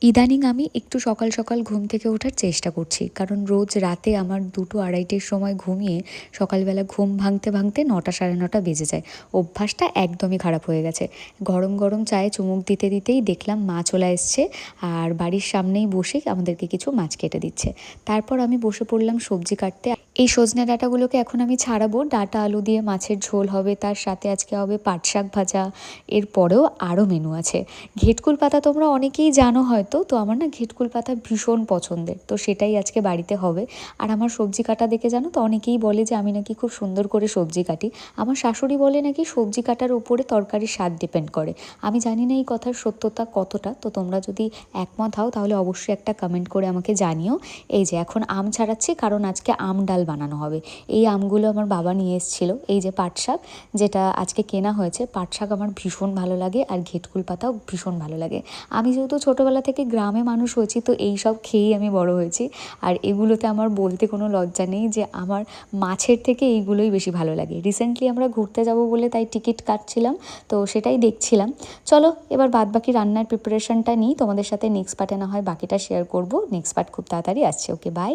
ইদানিং আমি একটু সকাল সকাল ঘুম থেকে ওঠার চেষ্টা করছি, কারণ রোজ রাতে আমার 2টো-2:30-টের সময় ঘুমিয়ে সকালবেলা ঘুম ভাঙতে ভাঙতে 9টা-9:30 বেজে যায়। অভ্যাসটা একদমই খারাপ হয়ে গেছে। গরম গরম চায়ে চুমুক দিতে দিতেই দেখলাম মা চলে এসছে, আর বাড়ির সামনেই বসে আমাদেরকে কিছু মাছ কেটে দিচ্ছে। তারপর আমি বসে পড়লাম সবজি কাটতে। এই সজনে ডাঁটাগুলোকে এখন আমি ছাড়াবো। ডাঁটা আলু দিয়ে মাছের ঝোল হবে, তার সাথে আজকে হবে পাট শাক ভাজা। এরপরেও আরও মেনু আছে। ঘেটকুল পাতা তোমরা অনেকেই জানো হয়তো, তো আমার না ঘেটকুল পাতা ভীষণ পছন্দের, তো সেটাই আজকে বাড়িতে হবে। আর আমার সবজি কাটা দেখে জানো তো অনেকেই বলে যে আমি নাকি খুব সুন্দর করে সবজি কাটি। আমার শাশুড়ি বলে নাকি সবজি কাটার ওপরে তরকারির স্বাদ ডিপেন্ড করে। আমি জানি না এই কথার সত্যতা কতটা, তো তোমরা যদি একমত হও তাহলে অবশ্যই একটা কমেন্ট করে আমাকে জানিও। এই যে এখন আম ছাড়াচ্ছি, কারণ আজকে আম ডাল বানানো হবে। এই আমগুলো আমার বাবা নিয়ে এসেছিলো। এই যে পাট শাক, যেটা আজকে কেনা হয়েছে। পাট শাক আমার ভীষণ ভালো লাগে, আর ঘেটকুল পাতাও ভীষণ ভালো লাগে। আমি যেহেতু ছোটোবেলা থেকে গ্রামে মানুষ হয়েছি, তো এই সব খেয়েই আমি বড় হয়েছি। আর এগুলোতে আমার বলতে কোনো লজ্জা নেই যে আমার মাছের থেকে এইগুলোই বেশি ভালো লাগে। রিসেন্টলি আমরা ঘুরতে যাব বলে তাই টিকিট কাটছিলাম, তো সেটাই দেখছিলাম। চলো এবার বাদবাকি রান্নার প্রিপারেশনটা নিই, তোমাদের সাথে নেক্সট পার্টে না হয় বাকিটা শেয়ার করব। নেক্সট পার্ট খুব তাড়াতাড়ি আসছে। ওকে, বাই।